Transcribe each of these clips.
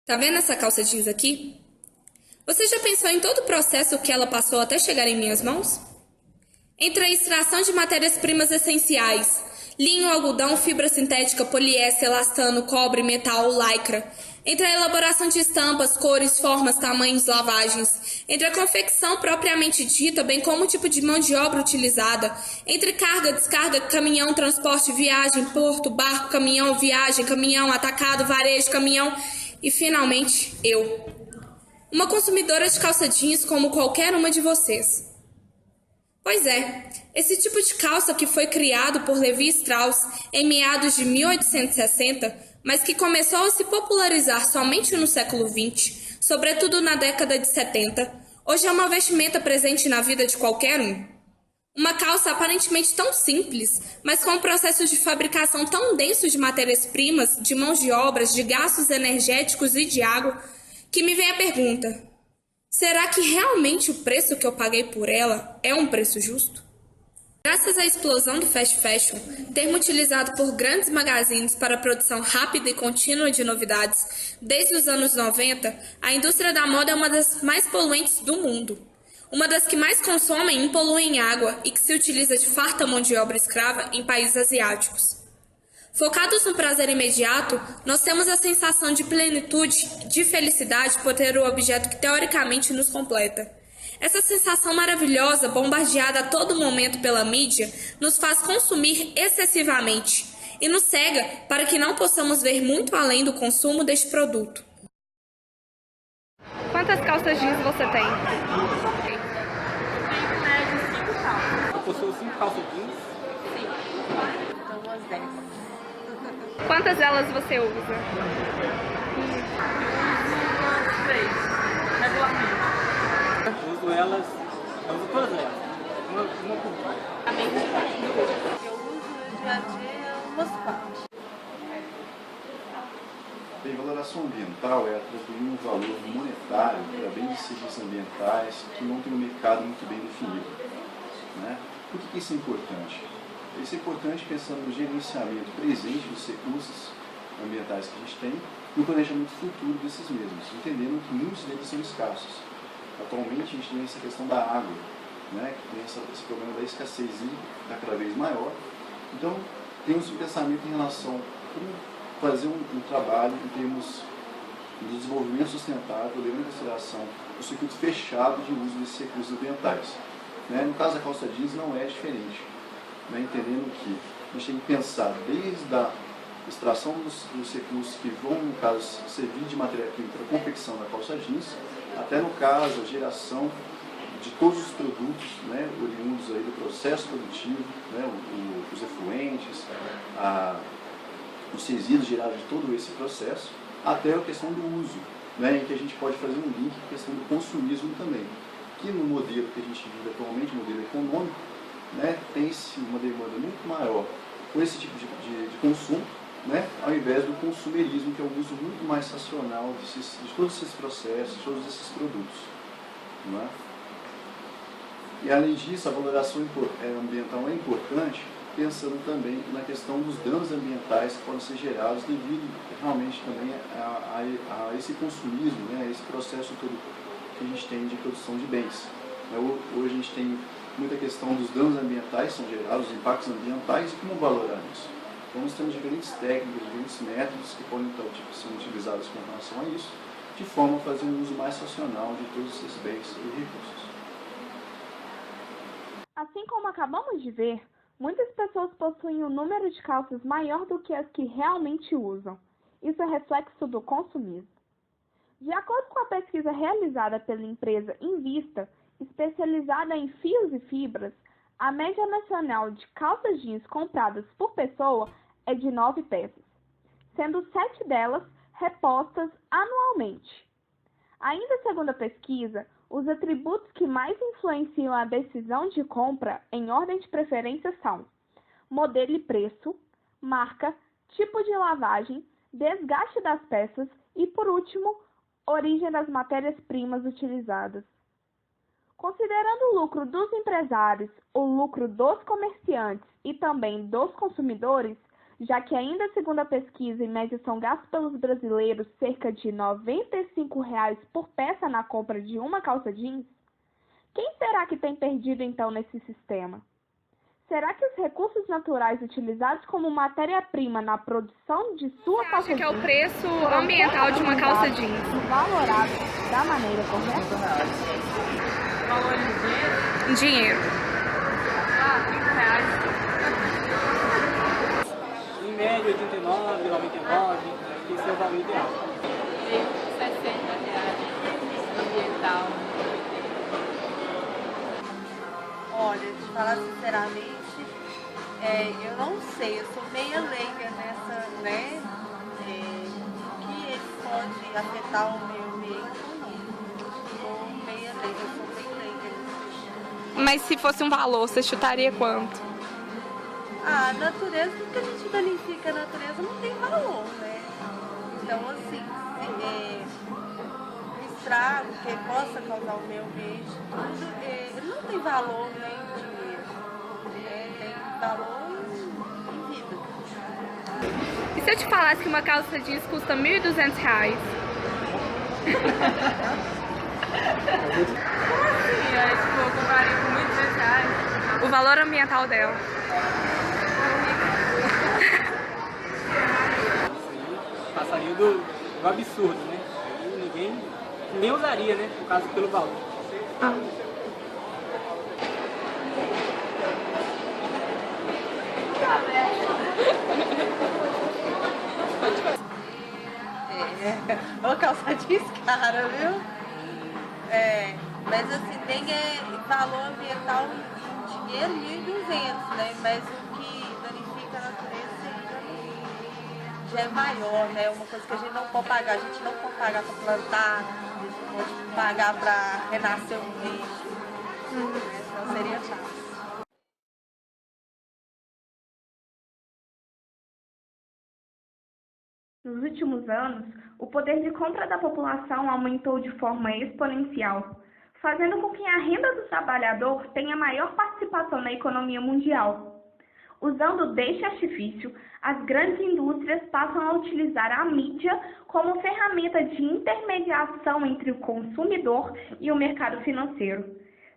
Tá vendo essa calça jeans aqui? Você já pensou em todo o processo que ela passou até chegar em minhas mãos? Entre a extração de matérias-primas essenciais, linho, algodão, fibra sintética, poliéster, elastano, cobre, metal, lycra, entre a elaboração de estampas, cores, formas, tamanhos, lavagens, entre a confecção propriamente dita, bem como o tipo de mão de obra utilizada, entre carga, descarga, caminhão, transporte, viagem, porto, barco, caminhão, atacado, varejo, caminhão e, finalmente, eu. Uma consumidora de calça jeans como qualquer uma de vocês. Pois é, esse tipo de calça que foi criado por Levi Strauss em meados de 1860, mas que começou a se popularizar somente no século XX, sobretudo na década de 70, hoje é uma vestimenta presente na vida de qualquer um. Uma calça aparentemente tão simples, mas com um processo de fabricação tão denso de matérias-primas, de mãos de obras, de gastos energéticos e de água, que me vem a pergunta: será que realmente o preço que eu paguei por ela é um preço justo? Graças à explosão do fast fashion, termo utilizado por grandes magazines para a produção rápida e contínua de novidades, desde os anos 90, a indústria da moda é uma das mais poluentes do mundo. Uma das que mais consomem e poluem água e que se utiliza de farta mão de obra escrava em países asiáticos. Focados no prazer imediato, nós temos a sensação de plenitude, de felicidade por ter o objeto que teoricamente nos completa. Essa sensação maravilhosa, bombardeada a todo momento pela mídia, nos faz consumir excessivamente e nos cega para que não possamos ver muito além do consumo deste produto. Quantas calças jeans você tem? Tenho em média 5 calças. Eu possui 5 calças jeans. Sim. Então umas 10. Quantas delas você usa? Eu uso umas 3, regularmente. Eu uso elas, eu uso todas elas. Uma por dia. Eu uso no dia a dia umas 4. Bem, valoração ambiental é atribuir um valor monetário para bens e serviços ambientais que não tem um mercado muito bem definido. Né? Por que isso é importante? Isso é importante pensando no gerenciamento presente dos recursos ambientais que a gente tem e o planejamento futuro desses mesmos, entendendo que muitos deles são escassos. Atualmente a gente tem essa questão da água, né? Que tem esse problema da escassez está cada vez maior. Então, temos um pensamento em relação a como fazer um trabalho em termos de desenvolvimento sustentável, levando em consideração o circuito fechado de uso desses recursos ambientais. Né? No caso da calça jeans não é diferente, né? Entendendo que a gente tem que pensar desde a extração dos recursos que vão, no caso, servir de matéria-prima para a confecção da calça jeans, até no caso a geração de todos os produtos, né, oriundos aí do processo produtivo, né, os efluentes, os resíduos gerados de todo esse processo, até a questão do uso, né, em que a gente pode fazer um link com a questão do consumismo também, que no modelo que a gente vive atualmente, modelo econômico, né, tem-se uma demanda muito maior por esse tipo de consumo, né, ao invés do consumerismo, que é o uso muito mais racional de todos esses processos, de todos esses produtos. Não é? E além disso, a valoração ambiental é importante, pensando também na questão dos danos ambientais que podem ser gerados devido realmente também a esse consumismo, né, a esse processo todo que a gente tem de produção de bens. Hoje a gente tem muita questão dos danos ambientais que são gerados, os impactos ambientais, e como valorar isso. Então nós temos diferentes técnicas, diferentes métodos que podem estar sendo utilizados com relação a isso, de forma a fazer um uso mais racional de todos esses bens e recursos. Assim como acabamos de ver, muitas pessoas possuem um número de calças maior do que as que realmente usam. Isso é reflexo do consumismo. De acordo com a pesquisa realizada pela empresa Invista, especializada em fios e fibras, a média nacional de calças jeans compradas por pessoa é de 9 peças, sendo 7 delas repostas anualmente. Ainda segundo a pesquisa, os atributos que mais influenciam a decisão de compra em ordem de preferência são modelo e preço, marca, tipo de lavagem, desgaste das peças e, por último, origem das matérias-primas utilizadas. Considerando o lucro dos empresários, o lucro dos comerciantes e também dos consumidores, já que ainda segundo a pesquisa, em média são gastos pelos brasileiros cerca de R$ 95 por peça na compra de uma calça jeans? Quem será que tem perdido então nesse sistema? Será que os recursos naturais utilizados como matéria-prima na produção de sua calça jeans... que é o preço ambiental de uma calça jeans? ...valorado da maneira correta? Valor em dinheiro? Em dinheiro. R$ 30. Em média, 89, 99, que esse é o valor ideal. R$ 60 ambiental. Olha, te falar sinceramente, eu não sei, eu sou meia leiga nessa, né? Que ele pode afetar o meio ambiente ou não. Sou meia leiga, eu sou bem leiga nesse. Mas se fosse um valor, você chutaria quanto? A natureza, tudo que a gente danifica a natureza não tem valor, né? Então, assim, o estrago que possa causar o meio ambiente, tudo, ele não tem valor, né, em dinheiro. Tem valor em vida. E se eu te falasse que uma calça jeans custa R$ 1.200? Como assim? Tipo, eu compraria por R$ 1.200. O valor ambiental dela. Passaria do absurdo, né? Aí ninguém usaria, né? Por causa pelo valor. Ô, calça jeans cara, viu? Mas assim, tem valor ambiental em dinheiro 1.200, né? Mas o que danifica a natureza já é maior, né? Uma coisa que a gente não pode pagar. A gente não pode pagar para plantar, a gente não pode pagar para renascer um bicho. Então seria chato. Nos últimos anos, o poder de compra da população aumentou de forma exponencial, fazendo com que a renda do trabalhador tenha maior participação na economia mundial. Usando deste artifício, as grandes indústrias passam a utilizar a mídia como ferramenta de intermediação entre o consumidor e o mercado financeiro,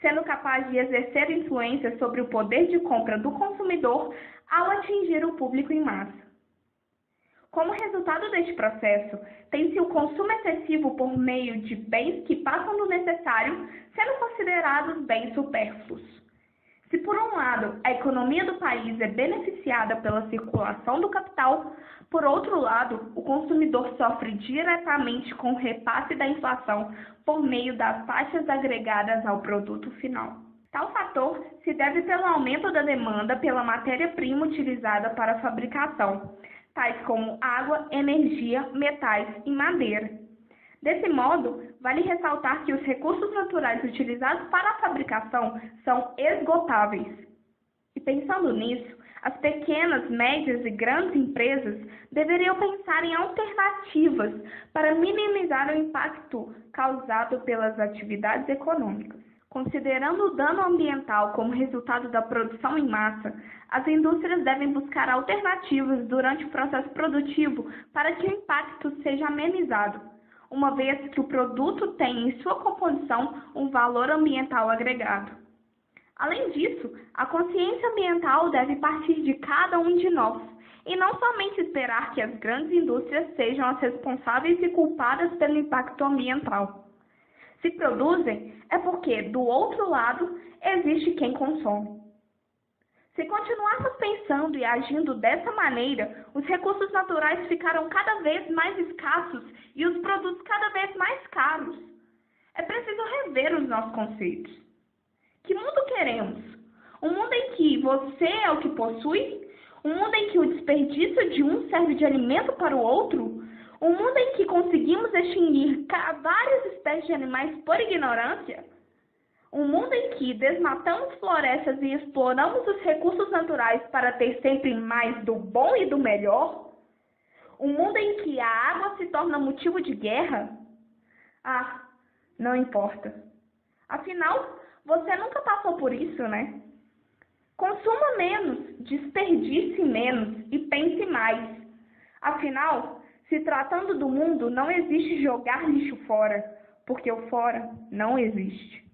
sendo capaz de exercer influência sobre o poder de compra do consumidor ao atingir o público em massa. Como resultado deste processo, tem-se o consumo excessivo por meio de bens que passam do necessário, sendo considerados bens supérfluos. Se, por um lado, a economia do país é beneficiada pela circulação do capital, por outro lado, o consumidor sofre diretamente com o repasse da inflação por meio das taxas agregadas ao produto final. Tal fator se deve pelo aumento da demanda pela matéria-prima utilizada para a fabricação, tais como água, energia, metais e madeira. Desse modo, vale ressaltar que os recursos naturais utilizados para a fabricação são esgotáveis. E pensando nisso, as pequenas, médias e grandes empresas deveriam pensar em alternativas para minimizar o impacto causado pelas atividades econômicas. Considerando o dano ambiental como resultado da produção em massa, as indústrias devem buscar alternativas durante o processo produtivo para que o impacto seja amenizado, uma vez que o produto tem em sua composição um valor ambiental agregado. Além disso, a consciência ambiental deve partir de cada um de nós, e não somente esperar que as grandes indústrias sejam as responsáveis e culpadas pelo impacto ambiental. Se produzem, é porque, do outro lado, existe quem consome. Se continuarmos pensando e agindo dessa maneira, os recursos naturais ficarão cada vez mais escassos e os produtos cada vez mais caros. É preciso rever os nossos conceitos. Que mundo queremos? Um mundo em que você é o que possui? Um mundo em que o desperdício de um serve de alimento para o outro? Um mundo em que conseguimos extinguir várias espécies de animais por ignorância? Um mundo em que desmatamos florestas e exploramos os recursos naturais para ter sempre mais do bom e do melhor? Um mundo em que a água se torna motivo de guerra? Ah, não importa. Afinal, você nunca passou por isso, né? Consuma menos, desperdice menos e pense mais. Afinal, se tratando do mundo, não existe jogar lixo fora, porque o fora não existe.